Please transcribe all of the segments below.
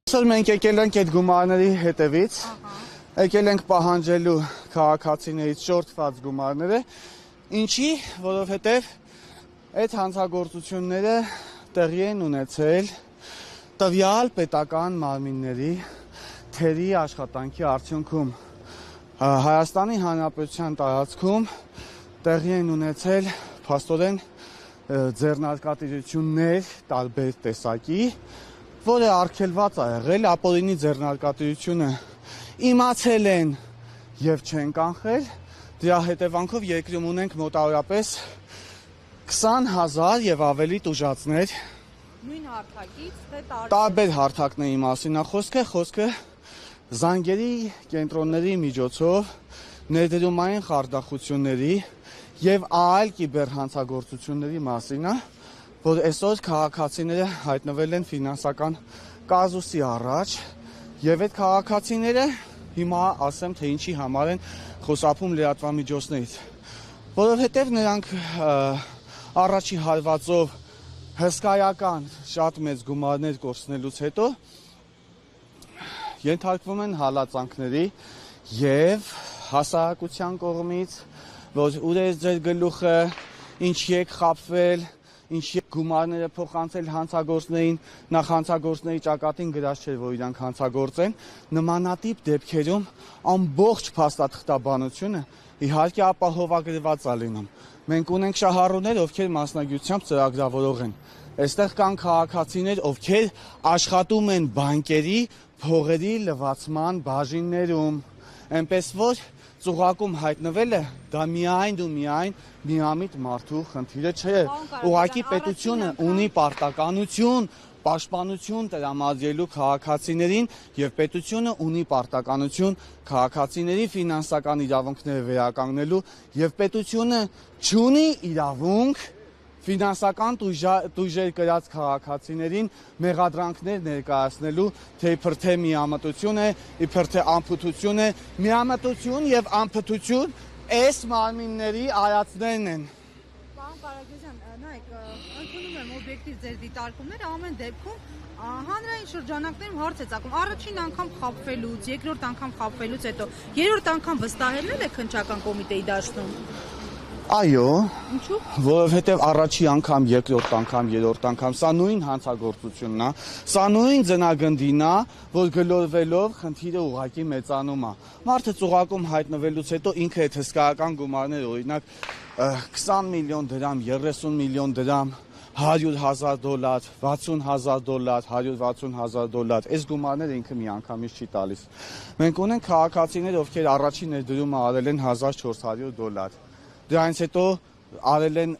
Այսօր մենք եկել ենք այդ գումարների հետևից, եկել ենք պահանջելու քաղաքացիներից շորթված գումարները, ինչի, որովհետև այդ հանցագործությունները տեղի են ունեցել տվյալ պետական մարմինների թերի աշխատանքի արդյունքում Հայաստանի Հանրապետության տարածքում տեղի են ունեցել փաստորեն ձեռնարկատիրություններ տարբեր տեսակի, որը արգելված է եղել, ապօրինի ձեռնարկատիրությունը իմացել են եւ չեն կանխել, դրա հետևանքով երկրում ունենք մոտավորապես 20,000 եւ ավելի տուժածներ։ Նույն հարթակից, թե տարբեր հարթակների մասին է խոսքը զանգերի կենտրոնների միջոցով ներդրումային խարդախությունների եւ այլ կիբերհանցագործությունների մասին է, որ այսօր քաղաքացիները հայտնվել են ֆինանսական կազուսի առաջ եւ այդ քաղաքացիները հիմա ասեմ թե ինչի համար են խոսափում լրատվամիջոցներից, որովհետեւ նրանք առաջի հարվածով հսկայական շատ մեծ գումարներ կորցնելուց հետո ենթարկվում են հալածանքների եւ հասարակության կողմից, որ ուր է ձեր գլուխը, ինչի եք խաբվել, ինչի գումարները փոխանցել հանցագործներին, նախ հանցագործների ճակատին գրած չէր, որ իրանք հանցագործեն, նմանատիպ դեպքերում ամբողջ փաստաթղթաբանությունը իհարկե ապահովագրված է լինում։ Մենք ունենք շահառուներ, ովքեր մասնագիտությամբ ծրագրավորող են։ Այստեղ կան քաղաքացիներ, ովքեր աշխատում են բանկերի փողերի լվացման բաժիններում, այնպես որ ծուղակում հայտնվելը դա միայն ու միայն միամիտ մարդու խնդիրը չէ։ Ուղղակի պետությունը ունի պարտականություն, պաշտպանություն տրամադրելու քաղաքացիներին եւ պետությունը ունի պարտականություն քաղաքացիների ֆինանսական իրավունքները վերականգնելու եւ պետությունը չունի իրավունք ֆինանսական տույժեր կրած քաղաքացիներին մեղադրանքներ ներկայացնելու, թե իբր թե միամտություն է, իբր թե անփութություն է, միամտություն եւ անփութություն այս մարմինների արածներն են։ Պարոն Կարագոզյան, նայեք, ընդունում եմ օբյեկտիվ ձեր դիտարկումները, ամեն դեպքում հանրային շրջանակներում հարց է ծագում, առաջին անգամ խաբվելուց, երկրորդ անգամ խաբվելուց հետո, երրորդ անգամ վստահելն է քննչական կոմիտեի դաշտում։ Այո, Ինչու՞։ Որովհետև առաջի անգամ, երկրորդ անգամ, երրորդ անգամ սա նույն հանցագործությունն է, սա նույն ձնագնդին է, որ գլորվելով խնդիրը ուղղակի մեծանում է։ Մարդը ծուղակում հայտնվելուց հետո ինքը այդ հսկայական գումարներ, օրինակ 20 միլիոն դրամ, 30 միլիոն դրամ, $100,000, $60,000, $160,000, այս գումարները ինքը միանգամից չի տալիս։ Մենք ունենք քաղաքացիներ, ովքեր առաջին ներդրումը արել են $1,400, դրանից հետո արել են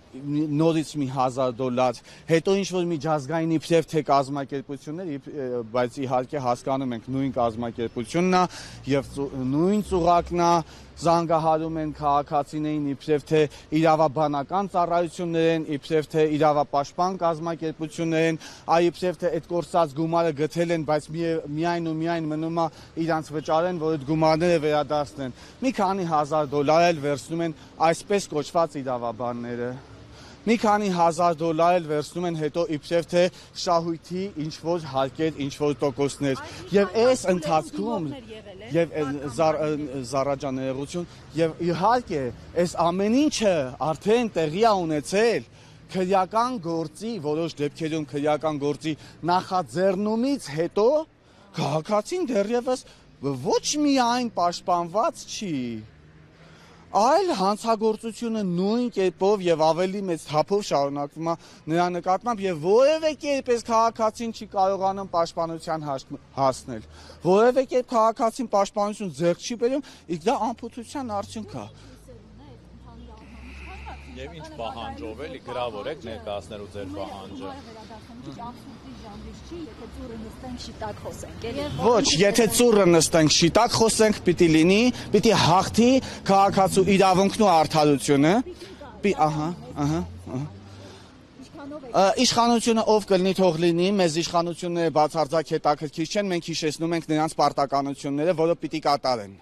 նորից մի $1,000, հետո ինչ-որ միջազգային իբրև թե կազմակերպություններ, բայց իհարկե հասկանում ենք նույն կազմակերպությունն է եւ նույն ծուղակն է, զանգահարում են քաղաքացիներին իբրև թե իրավաբանական ծառայություններ են, իբրև թե իրավապաշտպան կազմակերպություններ են, իբրև թե այդ կորցած գումարը գտել են, բայց միայն ու միայն մնում է իրանց վճարեն, որ այդ գումարները վերադարձնեն։ Մի քանի $1,000 էլ վերցնում են այսպես կոչված իրավաբանները։ Մի քանի $1,000 էլ վերցնում են հետո իբրև թե շահույթի ինչ-որ հարկեր, ինչ-որ տոկոսներ։ Եվ այս ընթացքում եւ զառաջաներողություն եւ իհարկե այս ամեն ինչը արդեն տեղի է ունեցել քրեական գործի, որոշ դեպքերում քրեական գործի նախաձեռնումից հետո քաղաքացին դեռևս ոչ միայն պաշտպանված չի, այլ հանցագործությունը նույն կերպով եւ ավելի մեծ թափով շարունակվում է նրա նկատմամբ եւ որևէ կերպ այս քաղաքացին չի կարողանում պաշտպանության հասնել։ Որևէ կերպ քաղաքացին պաշտպանություն ձեռք չի բերում, իսկ դա անփութության արդյունք է։ Եվ ինչ պահանջով էլի գրավոր եք ներկայացնելու ձեր պահանջը։ Ոչ, եթե ծուռը նստենք շիտակ խոսենք, պիտի լինի, պիտի հաղթի քաղաքացու իրավունքն ու արդարությունը։ Իշխանությունը ով կլինի թող լինի, մեզ իշխանությունները բացարձակ հետաքրքիր չեն, մենք հիշեցնում ենք նրանց պարտականությունները, որը պիտի կատարեն։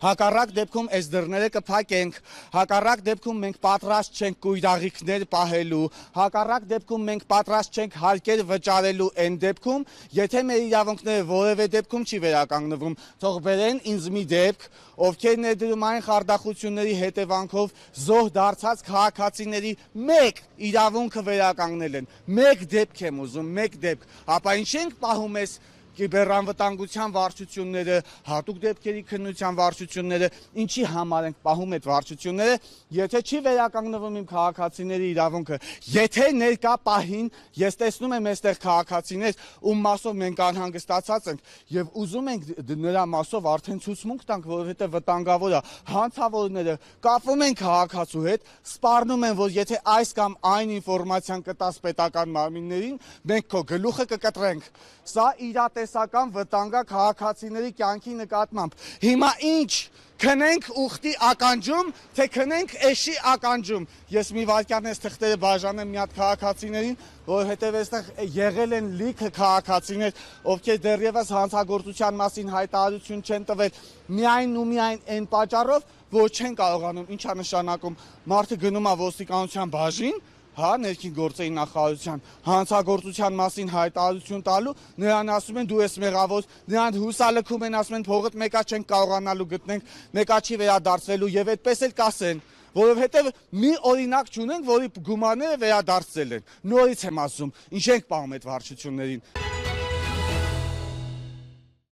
հակառակ դեպքում այս դռները կփակենք, հակառակ դեպքում մենք պատրաստ չենք կույրաղիքներ պահելու, հակառակ դեպքում մենք պատրաստ չենք հարկեր վճարելու այն դեպքում, եթե մեր իրավունքները որևէ դեպքում չի վերականգնվում, թող բերեն ինձ մի դեպք, ովքեր ներդրումային խարդախությունների հետևանքով զոհ դարձած քաղաքացիների մեկ իրավունքը վերականգնել են։ Մեկ դեպք եմ ուզում, մեկ դեպք, ապա ինչ ենք պահում ես կիբեռանվտանգության վարչությունները, հատուկ դեպքերի քննության վարչությունները, ինչի համար ենք պահում այդ վարչությունները, եթե չի վերականգնվում իմ քաղաքացիների իրավունքը, եթե ներկա պահին ես տեսնում եմ այստեղ քաղաքացիներ, ում մասով մենք անհանգստացած ենք եւ ուզում ենք նրա մասով արդեն ցուցմունք տանք, որովհետեւ վտանգավոր է, հանցավորները կապվում են քաղաքացու հետ, սպառնում են, որ եթե այս կամ այն ինֆորմացիան կտաս պետական մարմիններին, մենք քո գլուխը կկտրենք։ Սա իրատեսական վտանգ է քաղաքացիների կյանքի նկատմամբ։ Հիմա ինչ քնենք ուխտի ականջում, թե քնենք էշի ականջում։ Ես մի վարքյան այս թղթերը բաժանեմ մի հատ քաղաքացիներին, որովհետև այստեղ եղել են լիքը քաղաքացիներ, ովքեր դեռևս հանցագործության մասին հայտարարություն չեն տվել, միայն ու միայն այն պատճառով, որ չեն կարողանում, ինչա նշանակում, մարդը գնում է ոստիկանության բաժին, ներքին գործերի նախարարության հանցագործության մասին հայտարարություն տալու, նրան ասում են դու ես մեղավոր, նրան հուսալքում են, ասում են փողդ մեկա չենք կարողանալու գտնենք, մեկա չի վերադարձվելու եւ այդպես էլ կասեն, որովհետեւ մի օրինակ չունենք, որի գումարները վերադարձել են։ Նորից եմ ասում, ինչ ենք պահում այդ վարչություններին։